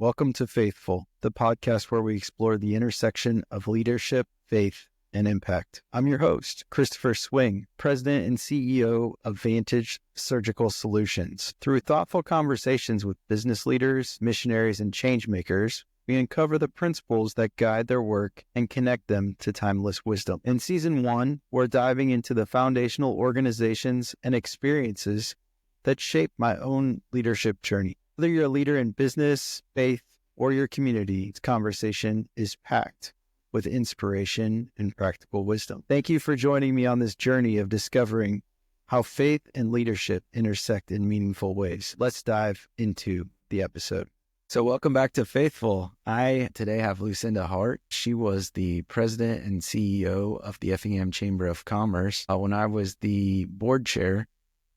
Welcome to Faithful, the podcast where we explore the intersection of leadership, faith, and impact. I'm your host, Christopher Swing, President and CEO of Vantage Surgical Solutions. Through thoughtful conversations with business leaders, missionaries, and changemakers, we uncover the principles that guide their work and connect them to timeless wisdom. In Season 1, we're diving into the foundational organizations and experiences that shape my own leadership journey. Whether you're a leader in business, faith, or your community, this conversation is packed with inspiration and practical wisdom. Thank you for joining me on this journey of discovering how faith and leadership intersect in meaningful ways. Let's dive into the episode. So welcome back to Faithful. I today have Lucinda Hart. She was the president and CEO of the Effingham Chamber of Commerce when I was the board chair.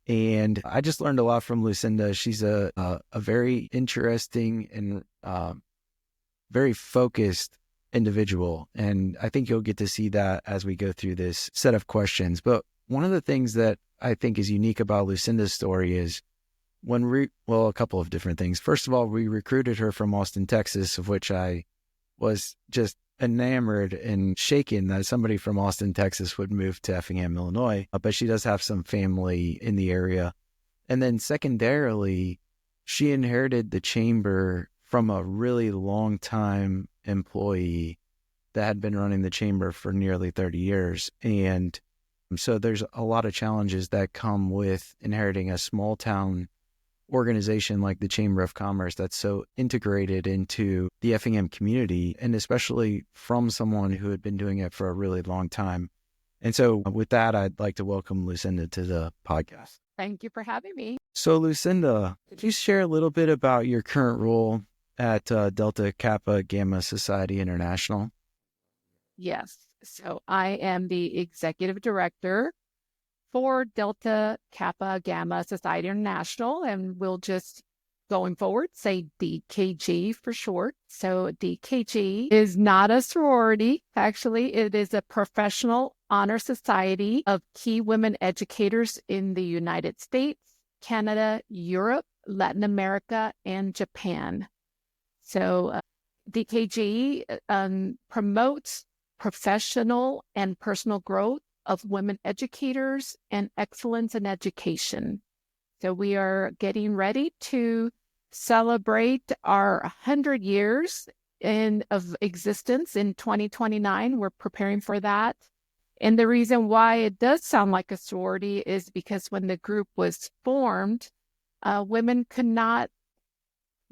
And I just learned a lot from Lucinda. She's a very interesting and very focused individual. And I think you'll get to see that as we go through this set of questions. But one of the things that I think is unique about Lucinda's story is a couple of different things. First of all, we recruited her from Austin, Texas, of which I was just enamored and shaken that somebody from Austin, Texas would move to Effingham, Illinois, but she does have some family in the area. And then secondarily, she inherited the chamber from a really long time employee that had been running the chamber for nearly 30 years. And so there's a lot of challenges that come with inheriting a small town organization like the Chamber of Commerce that's so integrated into the Effingham community, and especially from someone who had been doing it for a really long time. And so with that, I'd like to welcome Lucinda to the podcast. Thank you for having me. So Lucinda, could you share a little bit about your current role at Delta Kappa Gamma Society International? Yes. So I am the executive director for Delta Kappa Gamma Society International, and we'll just, going forward, say DKG for short. So DKG is not a sorority. Actually, it is a professional honor society of key women educators in the United States, Canada, Europe, Latin America, and Japan. So DKG promotes professional and personal growth of women educators and excellence in education. So we are getting ready to celebrate our 100 years of existence in 2029. We're preparing for that. And the reason why it does sound like a sorority is because when the group was formed, women could not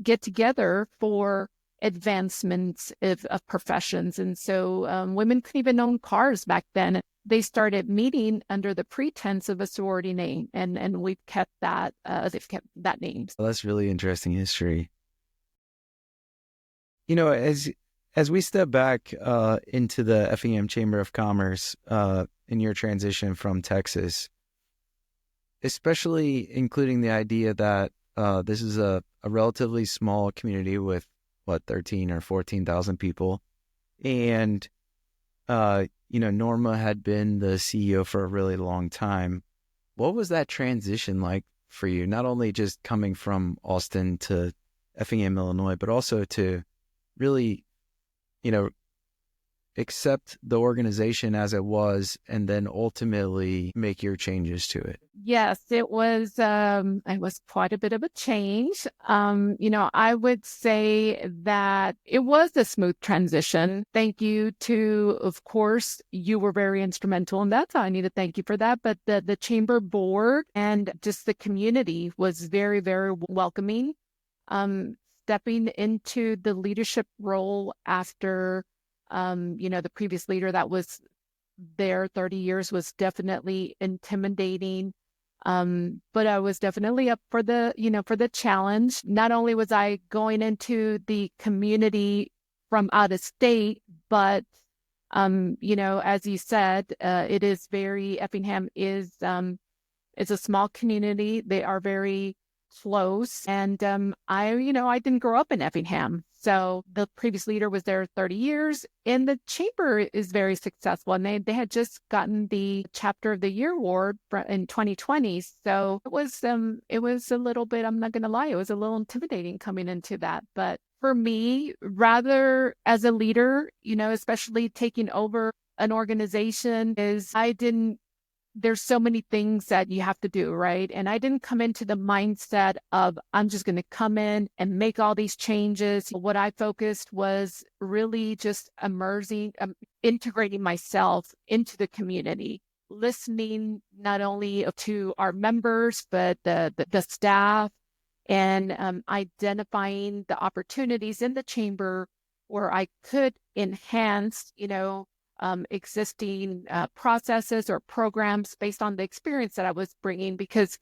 get together for advancements of professions. And so women couldn't even own cars back then. They started meeting under the pretense of a sorority name, and we've kept that, they've kept that name. Well, that's really interesting history. You know, as we step back into the Effingham Chamber of Commerce in your transition from Texas, especially including the idea that this is a relatively small community with, 13 or 14,000 people, and Norma had been the CEO for a really long time. What was that transition like for you? Not only just coming from Austin to Effingham, Illinois, but also to really, accept the organization as it was and then ultimately make your changes to it. Yes, it was quite a bit of a change. I would say that it was a smooth transition. Thank you to, of course, you were very instrumental in that. So I need to thank you for that. But the chamber board and just the community was very, very welcoming. Stepping into the leadership role after the previous leader that was there 30 years was definitely intimidating. But I was definitely up for the challenge. Not only was I going into the community from out of state, but, as you said, Effingham is a small community. They are very close. And I didn't grow up in Effingham. So the previous leader was there 30 years, and the chamber is very successful. And they had just gotten the Chapter of the Year award in 2020. So it was a little bit, I'm not going to lie, it was a little intimidating coming into that. But For me, rather as a leader, especially taking over an organization, there's so many things that you have to do, right? And I didn't come into the mindset of, I'm just going to come in and make all these changes. What I focused was really just integrating myself into the community, listening not only to our members, but the staff, and identifying the opportunities in the chamber where I could enhance, existing processes or programs based on the experience that I was bringing, because,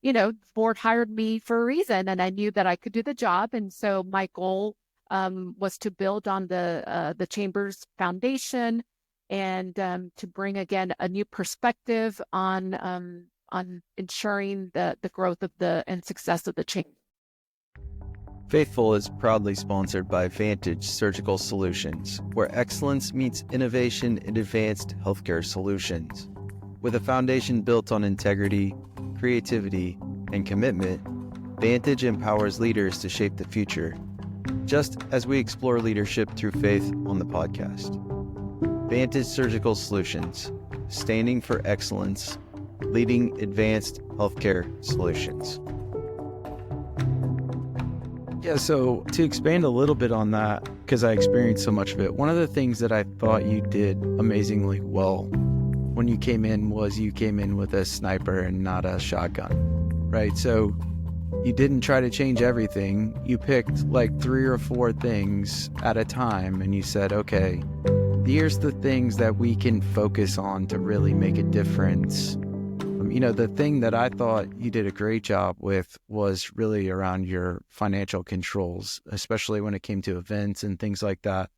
the board hired me for a reason, and I knew that I could do the job. And so my goal was to build on the chamber's foundation, and to bring again a new perspective on ensuring the growth of and success of the chamber. Faithful is proudly sponsored by Vantage Surgical Solutions, where excellence meets innovation in advanced healthcare solutions. With a foundation built on integrity, creativity, and commitment, Vantage empowers leaders to shape the future, just as we explore leadership through faith on the podcast. Vantage Surgical Solutions, standing for excellence, leading advanced healthcare solutions. Yeah, so to expand a little bit on that, because I experienced so much of it, one of the things that I thought you did amazingly well when you came in was you came in with a sniper and not a shotgun, right? So you didn't try to change everything. You picked like 3 or 4 things at a time, and you said, okay, here's the things that we can focus on to really make a difference. The thing that I thought you did a great job with was really around your financial controls, especially when it came to events and things like that.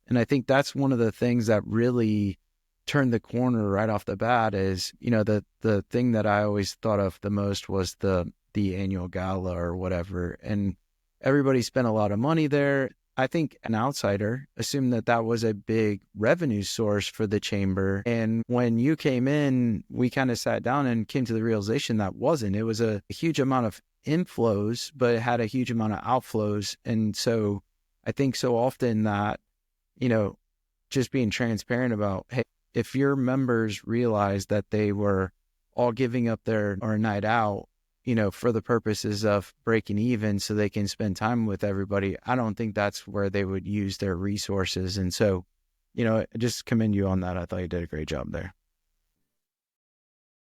And I think that's one of the things that really turned the corner right off the bat is, the thing that I always thought of the most was the annual gala or whatever. And everybody spent a lot of money there. I think an outsider assumed that was a big revenue source for the chamber. And when you came in, we kind of sat down and came to the realization that wasn't. It was a huge amount of inflows, but it had a huge amount of outflows. And so I think so often that, just being transparent about, hey, if your members realized that they were all giving up their night out, for the purposes of breaking even so they can spend time with everybody, I don't think that's where they would use their resources. And so, I just commend you on that. I thought you did a great job there.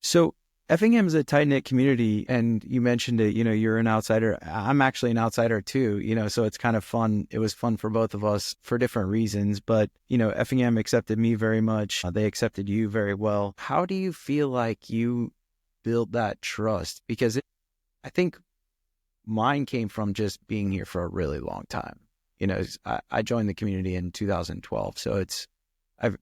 So Effingham is a tight-knit community, and you mentioned it, you're an outsider. I'm actually an outsider too, so it's kind of fun. It was fun for both of us for different reasons, but, Effingham accepted me very much. They accepted you very well. How do you feel like you build that trust? Because I think mine came from just being here for a really long time. I joined the community in 2012, so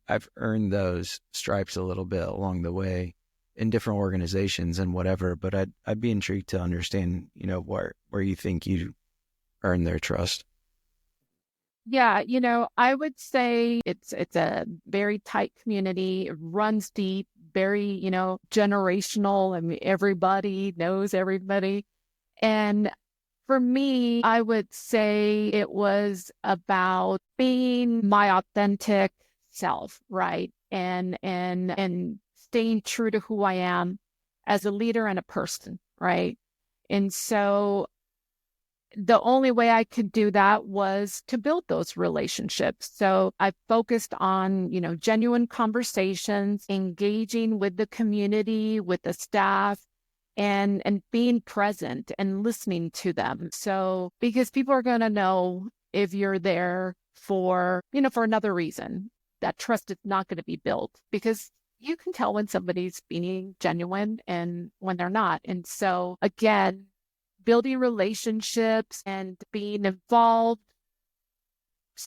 I've earned those stripes a little bit along the way in different organizations and whatever. But I'd be intrigued to understand, where you think you earned their trust. Yeah, I would say it's a very tight community. It runs deep, very, generational. I mean, everybody knows everybody. And for me, I would say it was about being my authentic self, right? And staying true to who I am as a leader and a person, right? And so the only way I could do that was to build those relationships. So I focused on, genuine conversations, engaging with the community, with the staff, and being present and listening to them. So because people are going to know if you're there for another reason, that trust is not going to be built, because you can tell when somebody's being genuine and when they're not. And so again, building relationships and being involved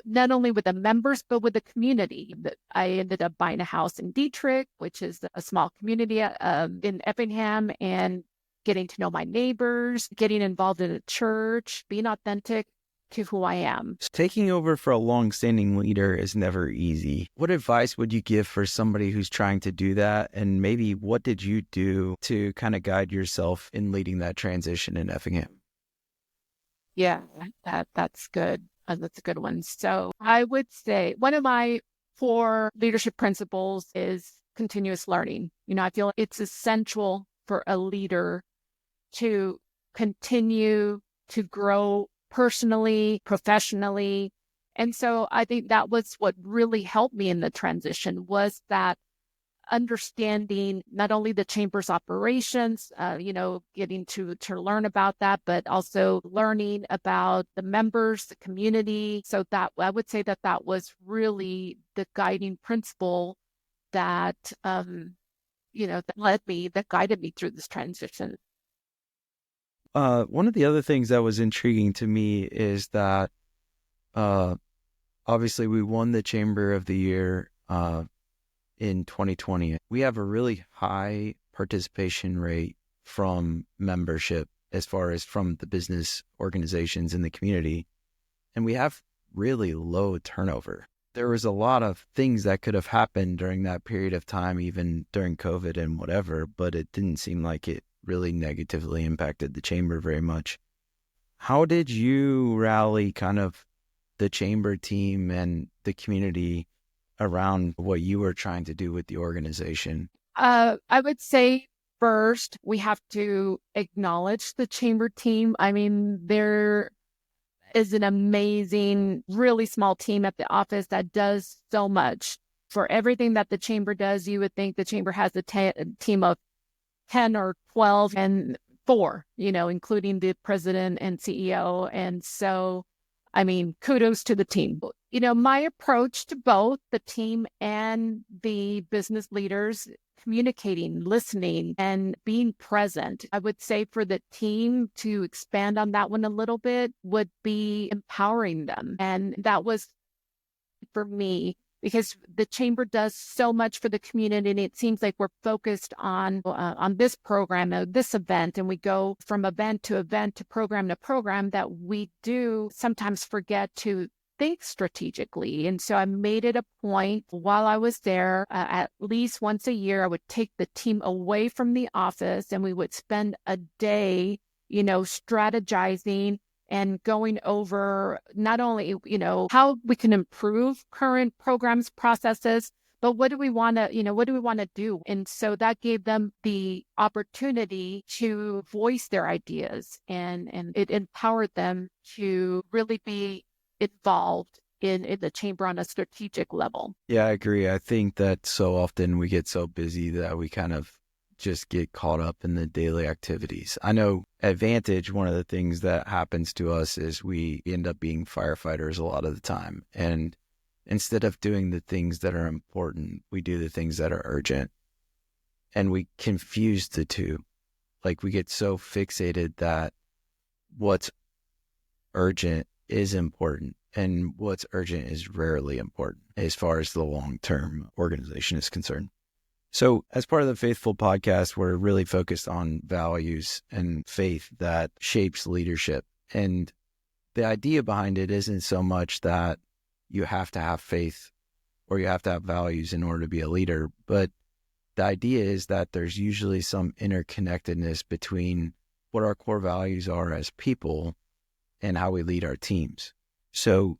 not only with the members, but with the community. I ended up buying a house in Dietrich, which is a small community in Effingham, and getting to know my neighbors, getting involved in a church, being authentic to who I am. Taking over for a long-standing leader is never easy. What advice would you give for somebody who's trying to do that? And maybe what did you do to kind of guide yourself in leading that transition in Effingham? Yeah, that's good. That's a good one. So I would say one of my 4 leadership principles is continuous learning. I feel it's essential for a leader to continue to grow personally, professionally. And so I think that was what really helped me in the transition was that understanding not only the chamber's operations, getting to learn about that, but also learning about the members, the community. So that I would say that was really the guiding principle that that guided me through this transition. One of the other things that was intriguing to me is that obviously we won the Chamber of the Year in 2020. We have a really high participation rate from membership as far as from the business organizations in the community. And we have really low turnover. There was a lot of things that could have happened during that period of time, even during COVID and whatever, but it didn't seem like it really negatively impacted the chamber very much. How did you rally kind of the chamber team and the community around what you were trying to do with the organization? I would say first, we have to acknowledge the chamber team. I mean, there is an amazing, really small team at the office that does so much. For everything that the chamber does, you would think the chamber has a team of 10 or 12 and 4, including the president and CEO. And so, I mean, kudos to the team. My approach to both the team and the business leaders, communicating, listening, and being present. I would say for the team to expand on that one a little bit would be empowering them. And that was for me because the chamber does so much for the community, and it seems like we're focused on this program, this event, and we go from event to event to program that we do sometimes forget to think strategically. And so I made it a point while I was there, at least once a year, I would take the team away from the office and we would spend a day, strategizing and going over not only, how we can improve current programs, processes, but what do we want to do? And so that gave them the opportunity to voice their ideas, and it empowered them to really be involved in the chamber on a strategic level. Yeah, I agree. I think that so often we get so busy that we kind of just get caught up in the daily activities. I know at Vantage, one of the things that happens to us is we end up being firefighters a lot of the time. And instead of doing the things that are important, we do the things that are urgent. And we confuse the two. Like we get so fixated that what's urgent is important and what's urgent is rarely important as far as the long-term organization is concerned. So as part of the Faithful podcast, we're really focused on values and faith that shapes leadership. And the idea behind it isn't so much that you have to have faith or you have to have values in order to be a leader, but the idea is that there's usually some interconnectedness between what our core values are as people and how we lead our teams. So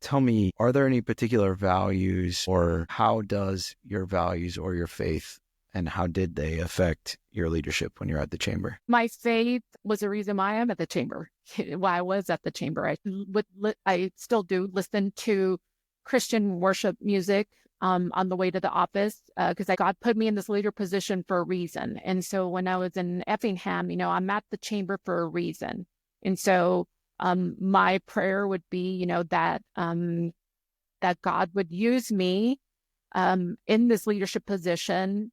tell me, are there any particular values, or how does your values or your faith, and how did they affect your leadership when you're at the chamber? My faith was the reason why I'm at the chamber. Why I was at the chamber. I still do listen to Christian worship music on the way to the office because God put me in this leader position for a reason. And so when I was in Effingham, I'm at the chamber for a reason. And so my prayer would be, that God would use me in this leadership position,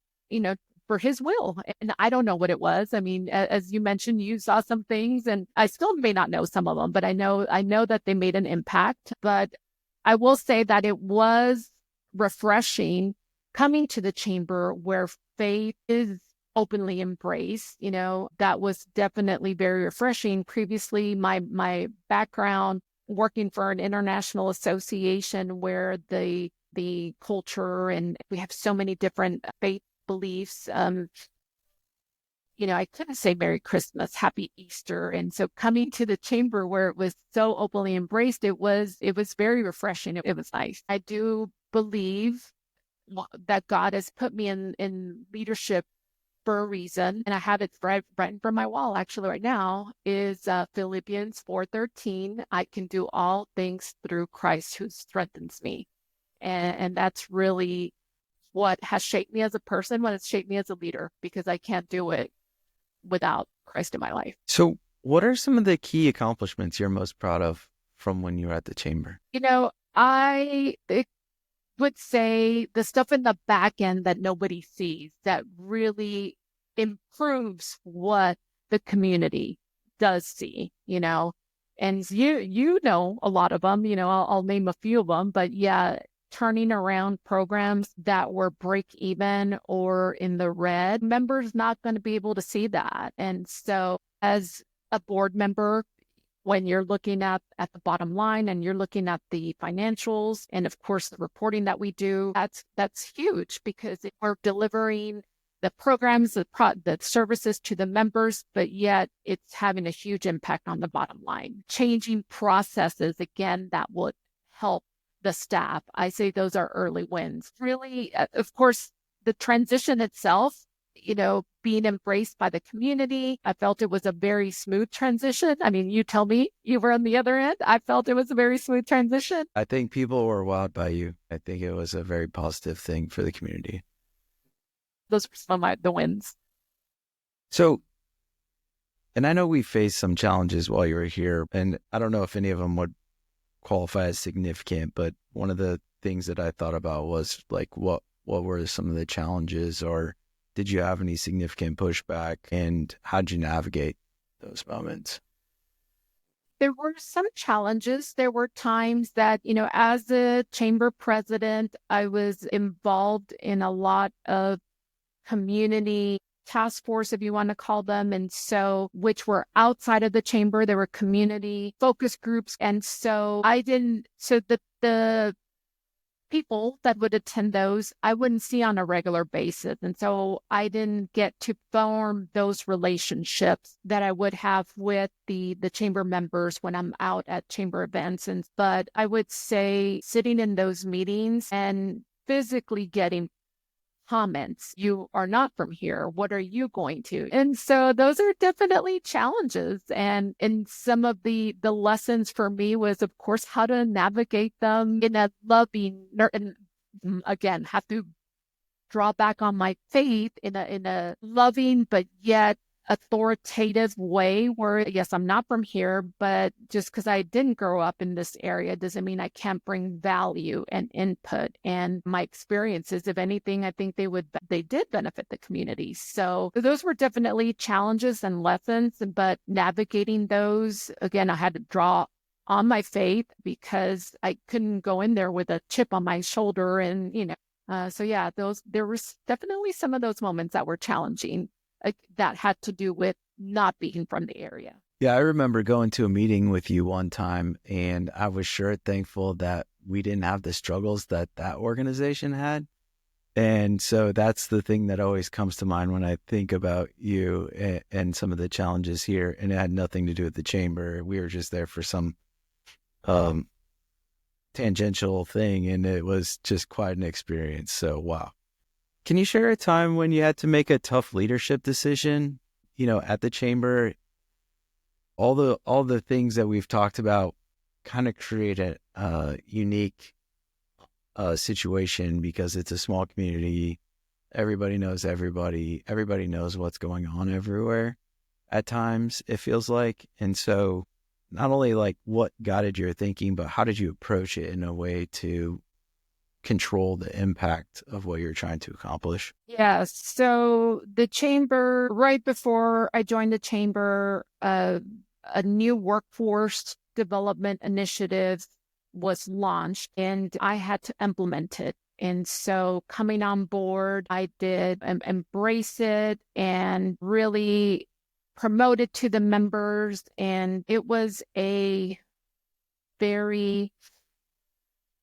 for his will. And I don't know what it was. I mean, as you mentioned, you saw some things and I still may not know some of them, but I know that they made an impact. But I will say that it was refreshing coming to the chamber where faith is openly embraced. That was definitely very refreshing. Previously, my background working for an international association where the culture and we have so many different faith beliefs, I couldn't say Merry Christmas, Happy Easter. And so coming to the chamber where it was so openly embraced, it was very refreshing. It was nice. I do believe that God has put me in leadership for a reason, and I have it right from my wall actually right now, is Philippians 4:13. I can do all things through Christ who strengthens me. And that's really what has shaped me as a person, what has shaped me as a leader, because I can't do it without Christ in my life. So, what are some of the key accomplishments you're most proud of from when you were at the chamber? I would say the stuff in the back end that nobody sees that really improves what the community does see, and you know a lot of them, I'll name a few of them, but yeah, turning around programs that were break even or in the red, members not going to be able to see that. And so as a board member, when you're looking at the bottom line and you're looking at the financials and of course the reporting that we do, that's huge, because we're delivering the programs, the services to the members, but yet it's having a huge impact on the bottom line. Changing processes, again, that would help the staff. I say those are early wins. Really, of course, the transition itself, being embraced by the community. I felt it was a very smooth transition. I mean, you tell me, you were on the other end. I felt it was a very smooth transition. I think people were wowed by you. I think it was a very positive thing for the community. Those were some of the wins. So, and I know we faced some challenges while you were here, and I don't know if any of them would qualify as significant, but one of the things that I thought about was like, what were some of the challenges, or did you have any significant pushback, and how did you navigate those moments? There were some challenges. There were times that, as a chamber president, I was involved in a lot of community task force, if you want to call them. And so, which were outside of the chamber, there were community focus groups. And so the people that would attend those, I wouldn't see on a regular basis. And so I didn't get to form those relationships that I would have with the chamber members when I'm out at chamber events. But I would say sitting in those meetings and physically getting comments, you are not from here, what are you going to? And so those are definitely challenges. And some of the lessons for me was, of course, how to navigate them in a loving, and again, have to draw back on my faith in a loving but yet authoritative way, where yes, I'm not from here, but just because I didn't grow up in this area doesn't mean I can't bring value and input and my experiences. If anything, I think they did benefit the community. So those were definitely challenges and lessons, but navigating those, again, I had to draw on my faith because I couldn't go in there with a chip on my shoulder. And so yeah, there was definitely some of those moments that were challenging, that had to do with not being from the area. Yeah, I remember going to a meeting with you one time, and I was sure thankful that we didn't have the struggles that organization had. And so that's the thing that always comes to mind when I think about you and some of the challenges here. And it had nothing to do with the chamber. We were just there for some tangential thing, and it was just quite an experience. So, wow. Can you share a time when you had to make a tough leadership decision, at the chamber? All the things that we've talked about kind of create a unique situation because it's a small community. Everybody knows everybody. Everybody knows what's going on everywhere at times, it feels like. And so not only like what guided your thinking, but how did you approach it in a way to control the impact of what you're trying to accomplish? Yeah. So the chamber, right before I joined the chamber, a new workforce development initiative was launched and I had to implement it. And so coming on board, I did embrace it and really promote it to the members. And it was a very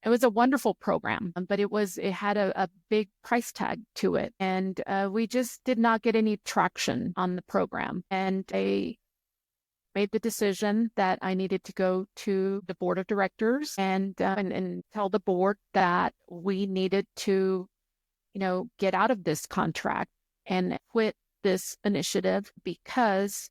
It was a wonderful program, but it had a big price tag to it. And we just did not get any traction on the program. And I made the decision that I needed to go to the board of directors and tell the board that we needed to, get out of this contract and quit this initiative because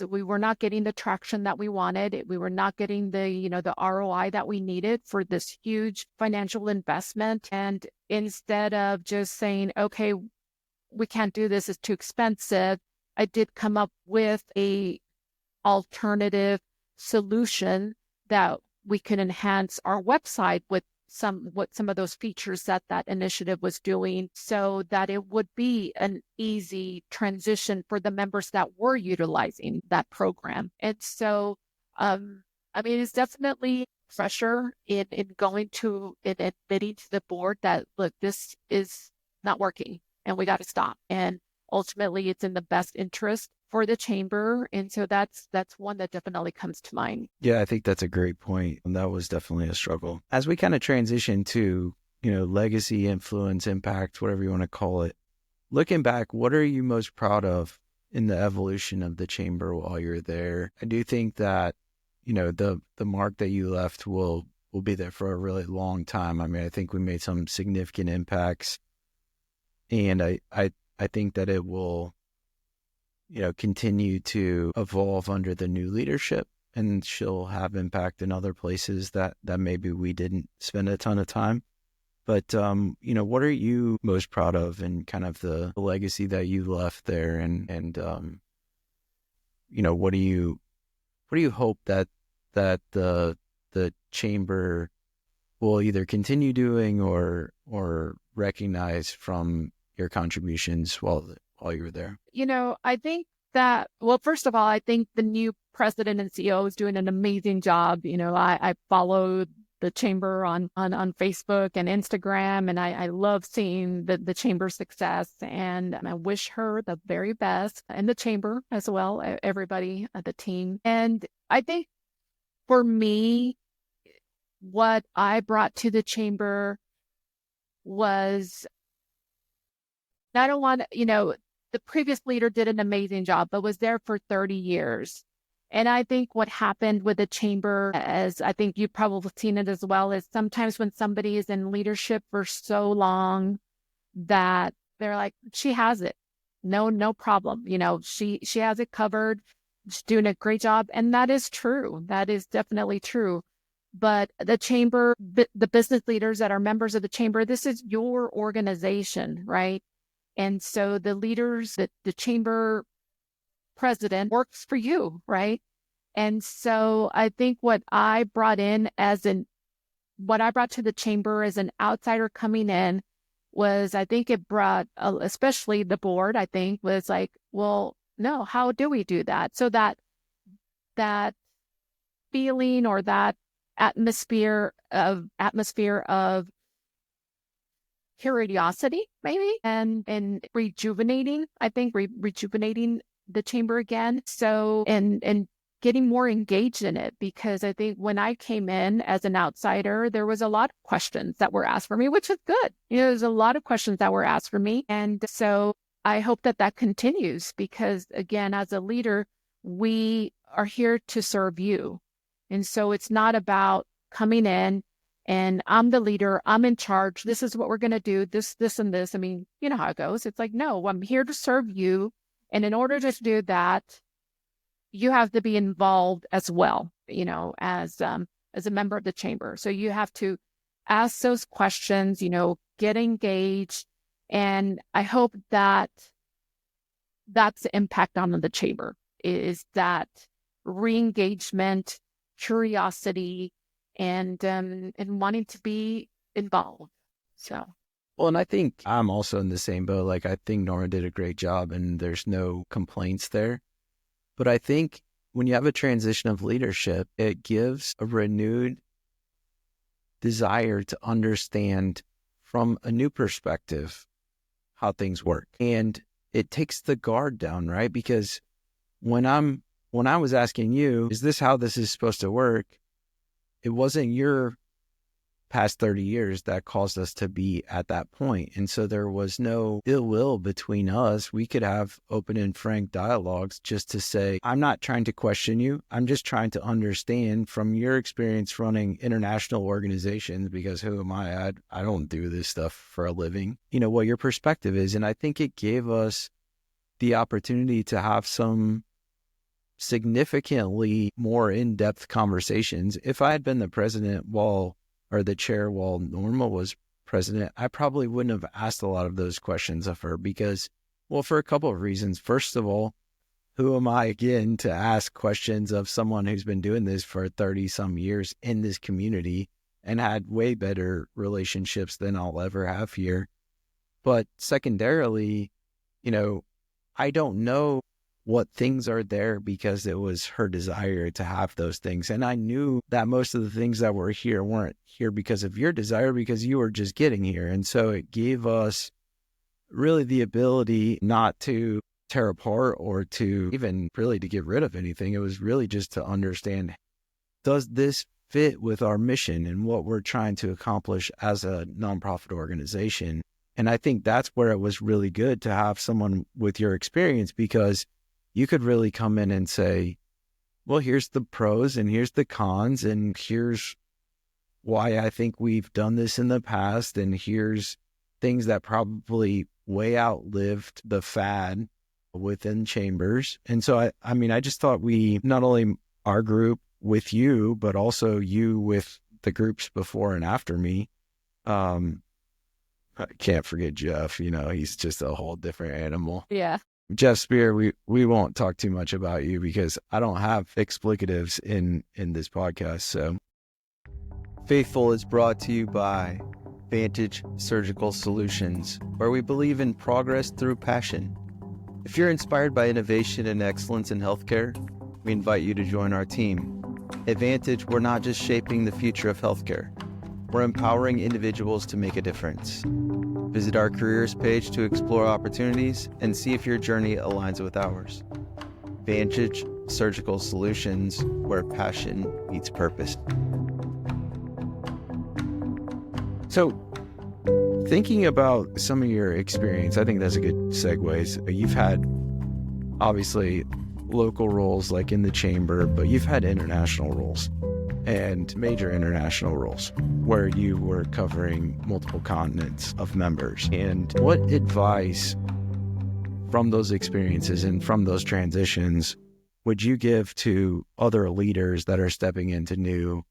we were not getting the traction that we wanted. We were not getting the ROI that we needed for this huge financial investment. And instead of just saying, okay, we can't do this, it's too expensive, I did come up with a alternative solution that we can enhance our website with some of those features that initiative was doing, so that it would be an easy transition for the members that were utilizing that program. And so, it's definitely pressure in going to and admitting to the board that, look, this is not working and we got to stop. And ultimately, it's in the best interest for the chamber. And so that's one that definitely comes to mind. Yeah, I think that's a great point. And that was definitely a struggle. As we kind of transition to, legacy, influence, impact, whatever you want to call it, looking back, what are you most proud of in the evolution of the chamber while you're there? I do think that, the mark that you left will be there for a really long time. I think we made some significant impacts, and I think that it will continue to evolve under the new leadership, and she'll have impact in other places that maybe we didn't spend a ton of time. But, what are you most proud of in kind of the legacy that you left there? And what do you hope that the chamber will either continue doing or recognize from your contributions while you were there? I think that, well, first of all, I think the new president and CEO is doing an amazing job. I follow the chamber on Facebook and Instagram, and I love seeing the chamber's success, and I wish her the very best, and the chamber as well, everybody, the team. And I think for me, what I brought to the chamber was, I don't want, the previous leader did an amazing job, but was there for 30 years. And I think what happened with the chamber, as I think you've probably seen it as well, is sometimes when somebody is in leadership for so long that they're like, she has it. No problem. She has it covered. She's doing a great job. And that is true. That is definitely true. But the chamber, the business leaders that are members of the chamber, this is your organization, right? And so the leaders, the chamber president works for you, right? And so I think what I brought to the chamber as an outsider coming in was, I think it brought, especially the board, I think, was like, well, no, how do we do that? So that feeling or that atmosphere of curiosity, maybe, and rejuvenating, I think, rejuvenating the chamber again. So, and getting more engaged in it, because I think when I came in as an outsider, there was a lot of questions that were asked for me, which is good. There's a lot of questions that were asked for me. And so I hope that continues, because again, as a leader, we are here to serve you. And so it's not about coming in and I'm the leader, I'm in charge, this is what we're going to do, this, and this. You know how it goes. It's like, no, I'm here to serve you. And in order to do that, you have to be involved as well, as a member of the chamber. So you have to ask those questions, get engaged. And I hope that that's the impact on the chamber, is that re-engagement, curiosity, and wanting to be involved. So. Well, and I think I'm also in the same boat. Like, I think Nora did a great job and there's no complaints there. But I think when you have a transition of leadership, it gives a renewed desire to understand from a new perspective how things work. And it takes the guard down, right? Because when I was asking you, is this how this is supposed to work? It wasn't your past 30 years that caused us to be at that point. And so there was no ill will between us. We could have open and frank dialogues just to say, I'm not trying to question you. I'm just trying to understand from your experience running international organizations, because who am I? I don't do this stuff for a living, what your perspective is. And I think it gave us the opportunity to have some significantly more in-depth conversations. If I had been the president or the chair while Norma was president, I probably wouldn't have asked a lot of those questions of her because, well, for a couple of reasons. First of all, who am I again to ask questions of someone who's been doing this for 30 some years in this community and had way better relationships than I'll ever have here? But secondarily, I don't know what things are there because it was her desire to have those things. And I knew that most of the things that were here weren't here because of your desire, because you were just getting here. And so it gave us really the ability not to tear apart or to even really to get rid of anything. It was really just to understand, does this fit with our mission and what we're trying to accomplish as a nonprofit organization? And I think that's where it was really good to have someone with your experience, because you could really come in and say, well, here's the pros and here's the cons, and here's why I think we've done this in the past, and here's things that probably way outlived the fad within chambers. And so, I just thought we, not only our group with you, but also you with the groups before and after me. I can't forget Jeff, he's just a whole different animal. Yeah. Jeff Spear, we won't talk too much about you because I don't have explicatives in this podcast. So, Faithful is brought to you by Vantage Surgical Solutions, where we believe in progress through passion. If you're inspired by innovation and excellence in healthcare, we invite you to join our team. At Vantage, we're not just shaping the future of healthcare, we're empowering individuals to make a difference. Visit our careers page to explore opportunities and see if your journey aligns with ours. Vantage Surgical Solutions, where passion meets purpose. So, thinking about some of your experience, I think that's a good segue. You've had, obviously, local roles like in the chamber, but you've had international roles and major international roles where you were covering multiple continents of members. And what advice from those experiences and from those transitions would you give to other leaders that are stepping into new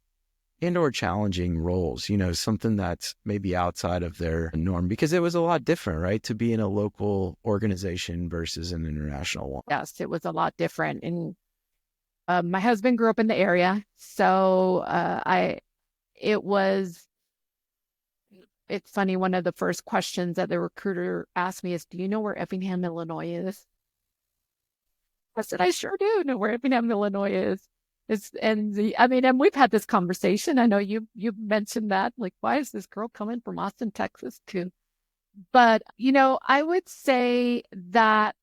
and or challenging roles, something that's maybe outside of their norm? Because it was a lot different, right? To be in a local organization versus an international one. Yes, it was a lot different. And my husband grew up in the area. So it's funny. One of the first questions that the recruiter asked me is, do you know where Effingham, Illinois is? I said, I sure do know where Effingham, Illinois is. And we've had this conversation. I know you mentioned that, like, why is this girl coming from Austin, Texas too? But, I would say that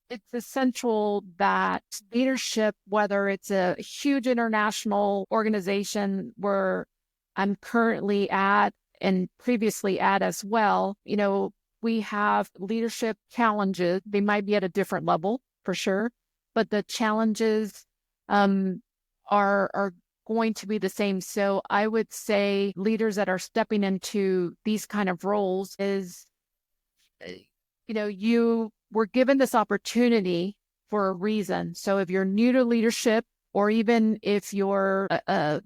it's essential that leadership, whether it's a huge international organization where I'm currently at and previously at as well, we have leadership challenges. They might be at a different level for sure, but the challenges are going to be the same. So I would say leaders that are stepping into these kind of roles is, you were given this opportunity for a reason. So if you're new to leadership, or even if you're a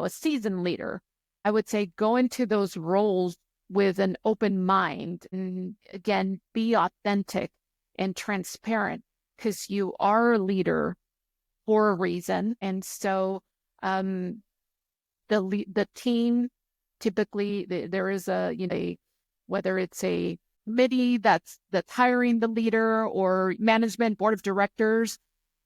seasoned leader, I would say go into those roles with an open mind, and again, be authentic and transparent, because you are a leader for a reason. And so the team, typically there is whether it's a committee that's hiring the leader or management board of directors,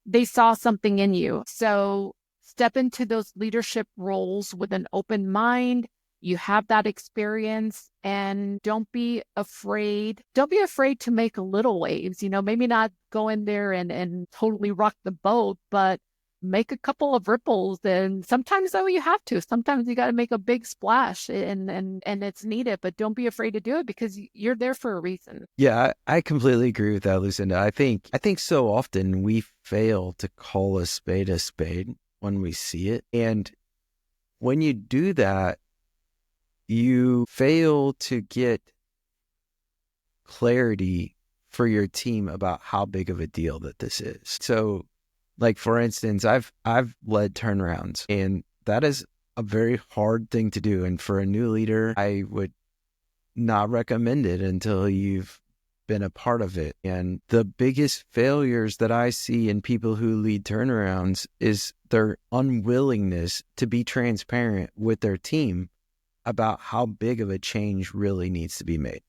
they saw something in you. So step into those leadership roles with an open mind. You have that experience, and don't be afraid. Don't be afraid to make little waves, maybe not go in there and totally rock the boat, but make a couple of ripples. And sometimes though you have to. Sometimes you got to make a big splash, and it's needed, but don't be afraid to do it because you're there for a reason. Yeah, I completely agree with that, Lucinda. I think so often we fail to call a spade when we see it. And when you do that, you fail to get clarity for your team about how big of a deal that this is. So, like for instance, I've led turnarounds, and that is a very hard thing to do. And for a new leader, I would not recommend it until you've been a part of it. And the biggest failures that I see in people who lead turnarounds is their unwillingness to be transparent with their team about how big of a change really needs to be made.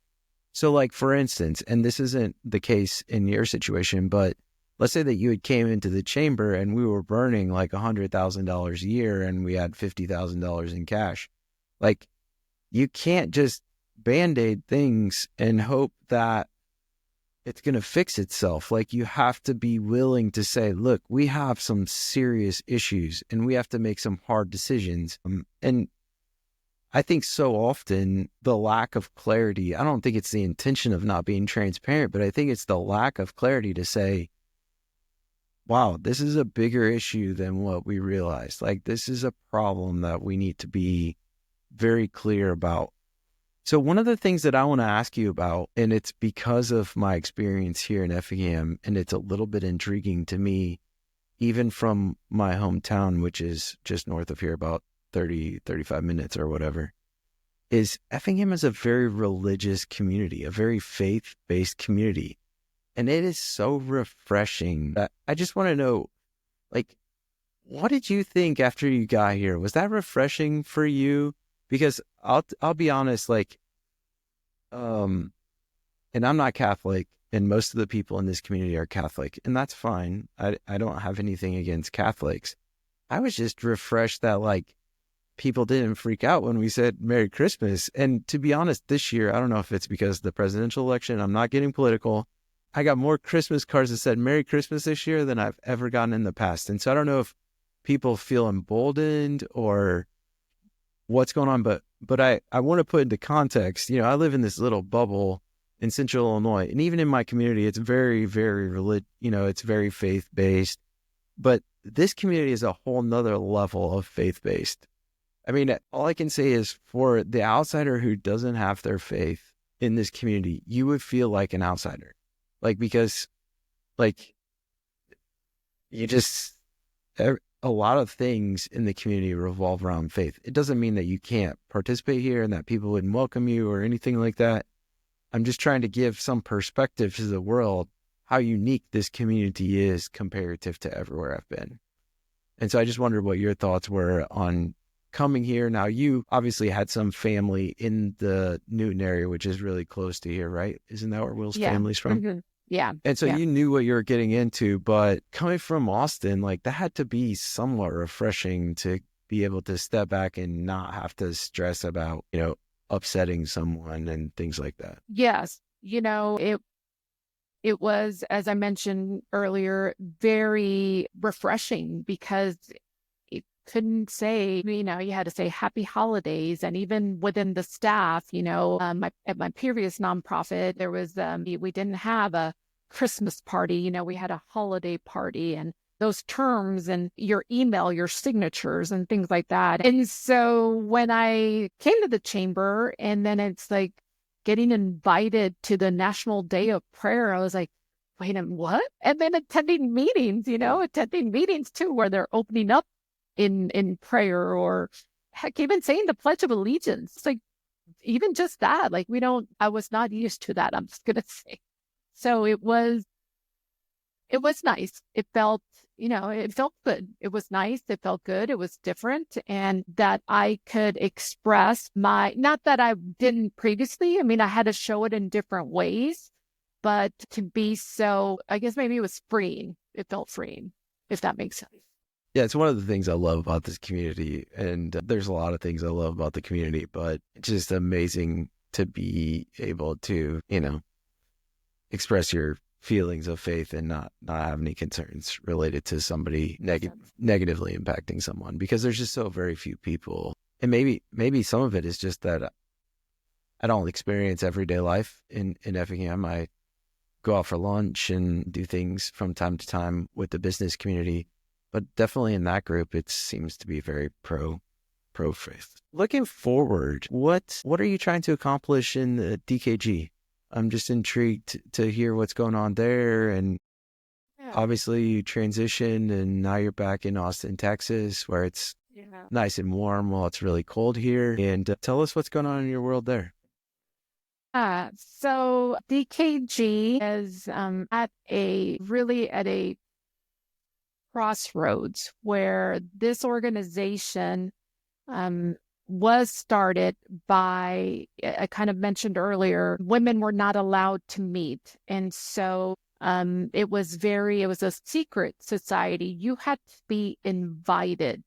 So like, for instance, and this isn't the case in your situation, but let's say that you had came into the chamber and we were burning like $100,000 a year and we had $50,000 in cash. Like, you can't just Band-Aid things and hope that it's going to fix itself. Like, you have to be willing to say, look, we have some serious issues and we have to make some hard decisions. And I think so often the lack of clarity, I don't think it's the intention of not being transparent, but I think it's the lack of clarity to say, wow, this is a bigger issue than what we realized. Like, this is a problem that we need to be very clear about. So one of the things that I want to ask you about, and it's because of my experience here in Effingham, and it's a little bit intriguing to me, even from my hometown, which is just north of here, about 35 minutes or whatever, is Effingham is a very religious community, a very faith-based community. And it is so refreshing that I just want to know, like, what did you think after you got here? Was that refreshing for you? Because I'll be honest, like, and I'm not Catholic, and most of the people in this community are Catholic, and that's fine. I don't have anything against Catholics. I was just refreshed that, like, people didn't freak out when we said Merry Christmas. And to be honest, this year, I don't know if it's because of the presidential election, I'm not getting political, I got more Christmas cards that said Merry Christmas this year than I've ever gotten in the past. And so I don't know if people feel emboldened or what's going on, but I want to put into context, I live in this little bubble in Central Illinois, and even in my community, it's very, very it's very faith-based, but this community is a whole nother level of faith-based. I mean, all I can say is for the outsider who doesn't have their faith in this community, you would feel like an outsider. Like, because, like, you just, a lot of things in the community revolve around faith. It doesn't mean that you can't participate here and that people wouldn't welcome you or anything like that. I'm just trying to give some perspective to the world, how unique this community is comparative to everywhere I've been. And so I just wondered what your thoughts were on coming here. Now, you obviously had some family in the Newton area, which is really close to here, right? Isn't that where Will's family's from? Mm-hmm. Yeah. And so you knew what you were getting into, but coming from Austin, like, that had to be somewhat refreshing to be able to step back and not have to stress about, upsetting someone and things like that. Yes. It was, as I mentioned earlier, very refreshing because it couldn't say, you had to say happy holidays. And even within the staff, at my previous nonprofit, there was, we didn't have a Christmas party, we had a holiday party, and those terms and your email, your signatures and things like that. And so when I came to the chamber, and then it's like getting invited to the National Day of Prayer, I was like, wait a minute, what? And then attending meetings too, where they're opening up in prayer, or heck, even saying the Pledge of Allegiance. It's like, even just that, like, I was not used to that, I'm just going to say. So it was nice. It felt good. It was nice. It felt good. It was different. And that I could express not that I didn't previously. I mean, I had to show it in different ways, but to be so, I guess maybe it was freeing. It felt freeing, if that makes sense. Yeah, it's one of the things I love about this community. And there's a lot of things I love about the community, but it's just amazing to be able to, express your feelings of faith and not have any concerns related to somebody negatively impacting someone, because there's just so very few people. And maybe some of it is just that I don't experience everyday life in Effingham. I go out for lunch and do things from time to time with the business community, but definitely in that group, it seems to be very pro faith. Looking forward, what are you trying to accomplish in the DKG? I'm just intrigued to hear what's going on there. And obviously you transitioned and now you're back in Austin, Texas, where it's nice and warm while it's really cold here. And tell us what's going on in your world there. So DKG is at a crossroads where this organization was started by, I kind of mentioned earlier, women were not allowed to meet. And so it was a secret society. You had to be invited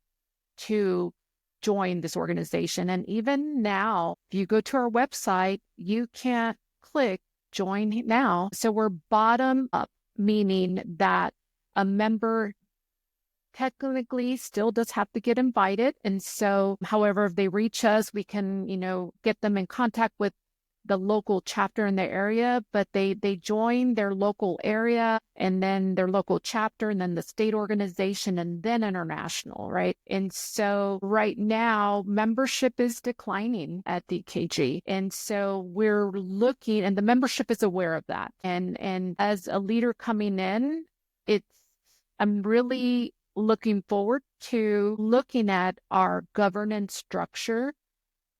to join this organization. And even now, if you go to our website, you can't click join now. So we're bottom up, meaning that a member technically still does have to get invited. And so, however, if they reach us, we can, get them in contact with the local chapter in their area, but they join their local area and then their local chapter and then the state organization and then international, right? And so right now, membership is declining at DKG. And so we're looking, and the membership is aware of that. And as a leader coming in, I'm really looking forward to looking at our governance structure,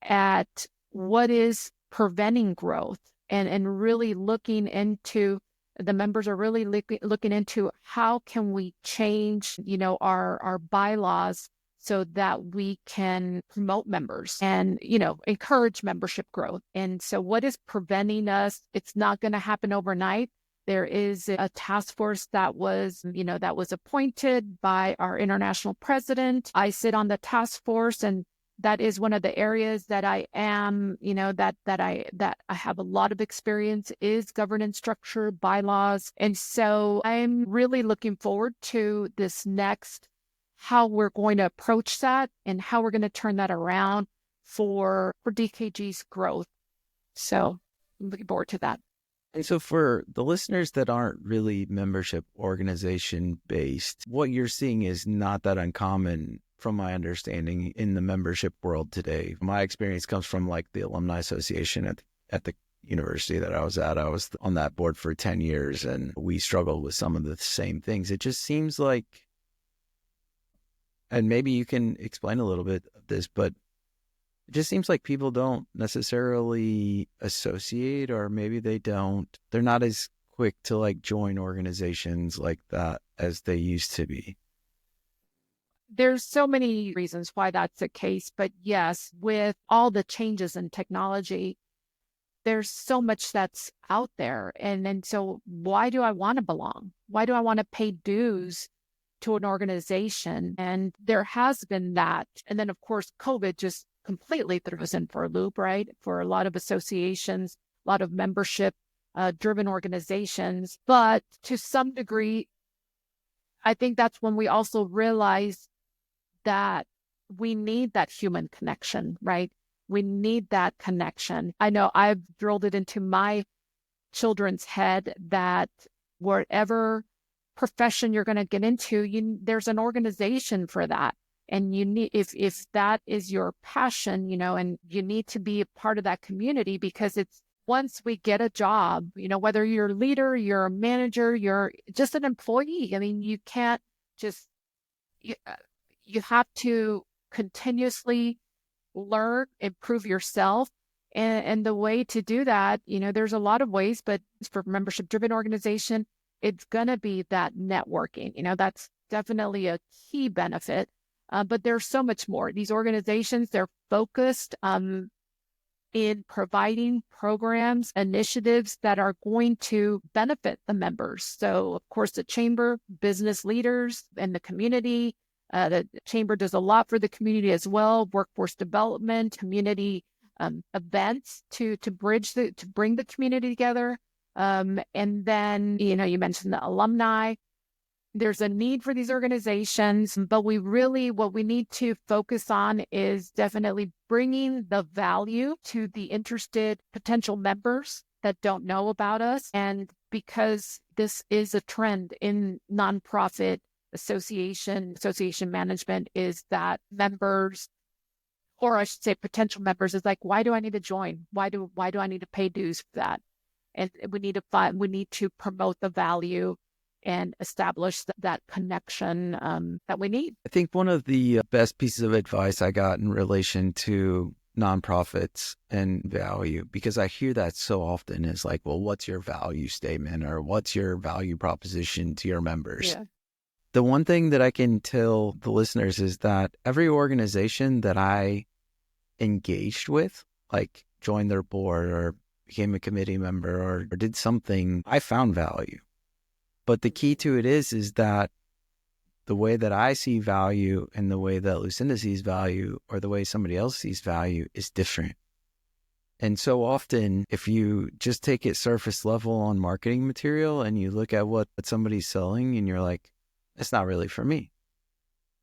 at what is preventing growth, and really looking into, the members are really looking into how can we change, our bylaws so that we can promote members and, encourage membership growth. And so what is preventing us? It's not going to happen overnight. There is a task force that was appointed by our international president. I sit on the task force, and that is one of the areas that I am, that I have a lot of experience, is governance structure, bylaws. And so I'm really looking forward to this next, how we're going to approach that and how we're going to turn that around for DKG's growth. So I'm looking forward to that. And so for the listeners that aren't really membership organization based, what you're seeing is not that uncommon from my understanding in the membership world today. My experience comes from like the Alumni Association at the university that I was at. I was on that board for 10 years and we struggled with some of the same things. It just seems like, and maybe you can explain a little bit of this, but it just seems like people don't necessarily associate, or maybe they're not as quick to like join organizations like that as they used to be. There's so many reasons why that's the case, but yes, with all the changes in technology, there's so much that's out there. And so why do I want to belong? Why do I want to pay dues to an organization? And there has been that. And then of course, COVID just completely threw us in for a loop, right? For a lot of associations, a lot of membership driven organizations. But to some degree, I think that's when we also realize that we need that human connection, right? We need that connection. I know I've drilled it into my children's head that whatever profession you're going to get into, there's an organization for that. And you need, if that is your passion, and you need to be a part of that community, because it's, once we get a job, whether you're a leader, you're a manager, you're just an employee. I mean, you can't just, you have to continuously learn, improve yourself. And the way to do that, there's a lot of ways, but for membership driven organization, it's going to be that networking. That's definitely a key benefit. But there's so much more. These organizations, they're focused in providing programs, initiatives that are going to benefit the members. So, of course, the chamber, business leaders, and the community. The chamber does a lot for the community as well. Workforce development, community events to bring the community together. And then, you mentioned the alumni. There's a need for these organizations, but what we need to focus on is definitely bringing the value to the interested potential members that don't know about us. And because this is a trend in nonprofit association management, is that members, or I should say potential members, is like, why do I need to join? Why do I need to pay dues for that? And we need to promote the value and establish that connection that we need. I think one of the best pieces of advice I got in relation to nonprofits and value, because I hear that so often, is like, well, what's your value statement, or what's your value proposition to your members? Yeah. The one thing that I can tell the listeners is that every organization that I engaged with, like joined their board or became a committee member or did something, I found value. But the key to it is that the way that I see value and the way that Lucinda sees value, or the way somebody else sees value, is different. And so often, if you just take it surface level on marketing material and you look at what somebody's selling and you're like, it's not really for me.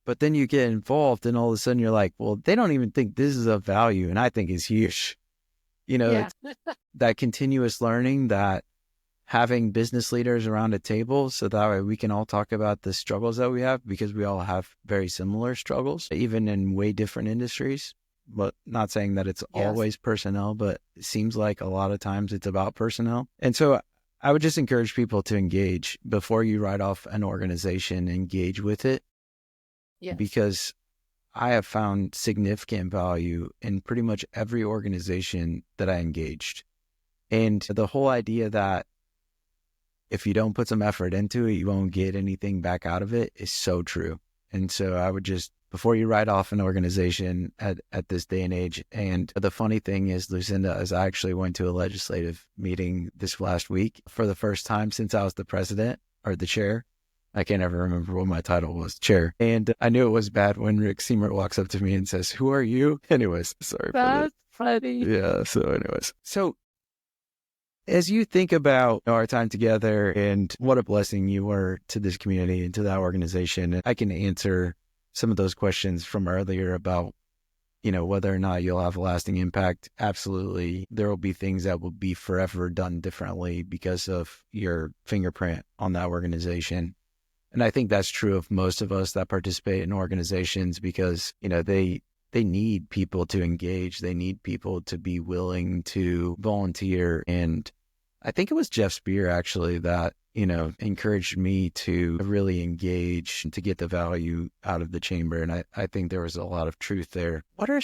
But then you get involved and all of a sudden you're like, well, they don't even think this is of value, and I think it's huge. Yeah. That continuous learning, that having business leaders around a table so that way we can all talk about the struggles that we have, because we all have very similar struggles, even in way different industries. But not saying that it's always personnel, but it seems like a lot of times it's about personnel. And so I would just encourage people to engage before you write off an organization. Engage with it. Yes. Because I have found significant value in pretty much every organization that I engaged. And the whole idea that if you don't put some effort into it, you won't get anything back out of it is so true. And so I would just, before you write off an organization at this day and age. And the funny thing is, Lucinda, is I actually went to a legislative meeting this last week for the first time since I was the president, or the chair. I can't ever remember what my title was, chair. And I knew it was bad when Rick Seymour walks up to me and says, "Who are you?" Anyways, sorry. That's funny. Yeah. So as you think about our time together and what a blessing you were to this community and to that organization, I can answer some of those questions from earlier about, whether or not you'll have a lasting impact. Absolutely. There will be things that will be forever done differently because of your fingerprint on that organization. And I think that's true of most of us that participate in organizations, because, they need people to engage. They need people to be willing to volunteer. And I think it was Jeff Spear actually that, encouraged me to really engage and to get the value out of the chamber. And I think there was a lot of truth there. What are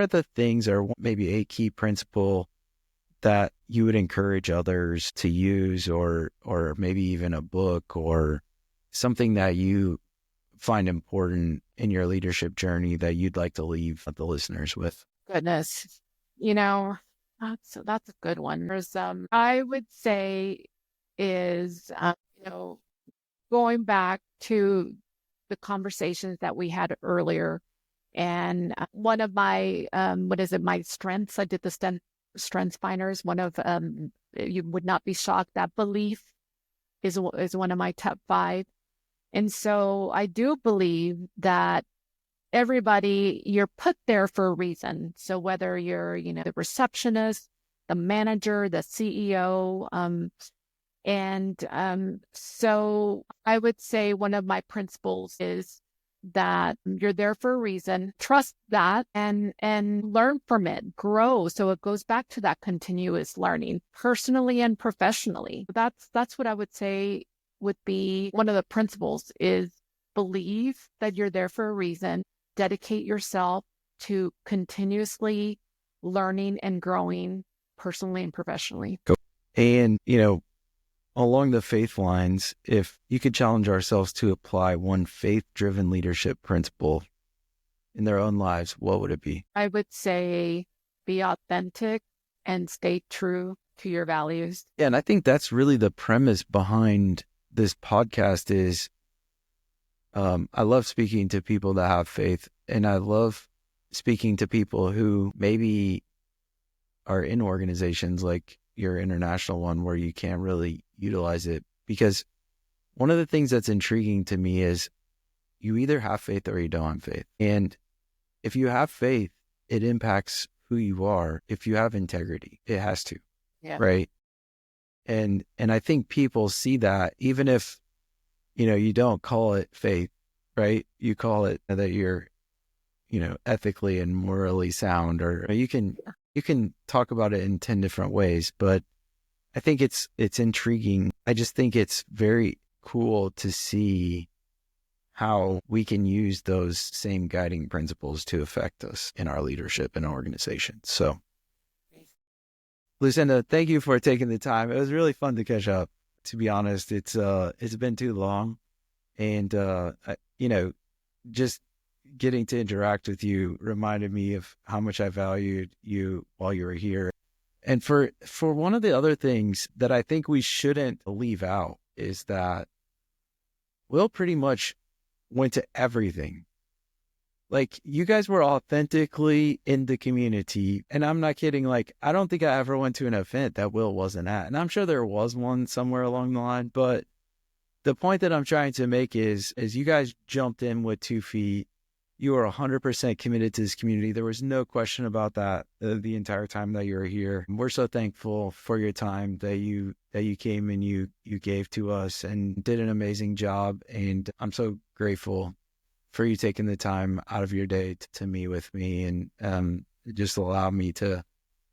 the things, or maybe a key principle that you would encourage others to use, or maybe even a book or something that you find important in your leadership journey that you'd like to leave the listeners with? Goodness, that's a good one. There's, I would say, is going back to the conversations that we had earlier, and one of my my strengths. I did the strengths finders. One of you would not be shocked that belief is one of my top 5. And so I do believe that everybody, you're put there for a reason. So whether you're, the receptionist, the manager, the CEO, so I would say one of my principles is that you're there for a reason. Trust that and learn from it, grow. So it goes back to that continuous learning, personally and professionally. That's what I would say would be one of the principles, is believe that you're there for a reason. Dedicate yourself to continuously learning and growing personally and professionally. And, along the faith lines, if you could challenge ourselves to apply one faith-driven leadership principle in their own lives, what would it be? I would say be authentic and stay true to your values. Yeah, and I think that's really the premise behind this podcast is, I love speaking to people that have faith, and I love speaking to people who maybe are in organizations like your international one where you can't really utilize it. Because one of the things that's intriguing to me is you either have faith or you don't have faith. And if you have faith, it impacts who you are. If you have integrity, it has to, Yeah. right? And I think people see that, even if, you don't call it faith, right? You call it that you're, ethically and morally sound, or you can talk about it in 10 different ways, but I think it's intriguing. I just think it's very cool to see how we can use those same guiding principles to affect us in our leadership and organization. So, Lucinda, thank you for taking the time. It was really fun to catch up. To be honest, it's been too long, and just getting to interact with you reminded me of how much I valued you while you were here. And for one of the other things that I think we shouldn't leave out is that Will pretty much went to everything. Like, you guys were authentically in the community. And I'm not kidding. Like, I don't think I ever went to an event that Will wasn't at. And I'm sure there was one somewhere along the line. But the point that I'm trying to make is you guys jumped in with 2 feet. You were 100% committed to this community. There was no question about that the entire time that you were here. We're so thankful for your time that you came and you gave to us and did an amazing job. And I'm so grateful for you taking the time out of your day to meet with me and just allow me to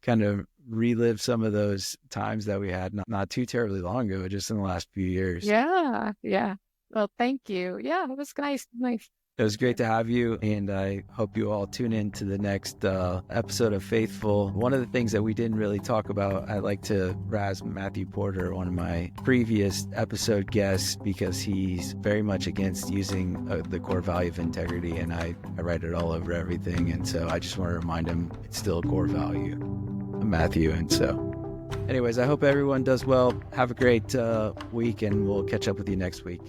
kind of relive some of those times that we had not too terribly long ago, just in the last few years. Yeah. Yeah. Well, thank you. Yeah, it was nice. It was great to have you, and I hope you all tune in to the next episode of Faithful. One of the things that we didn't really talk about, I'd like to razz Matthew Porter, one of my previous episode guests, because he's very much against using the core value of integrity, and I write it all over everything. And so I just want to remind him it's still a core value, Matthew. And so anyways, I hope everyone does well. Have a great week, and we'll catch up with you next week.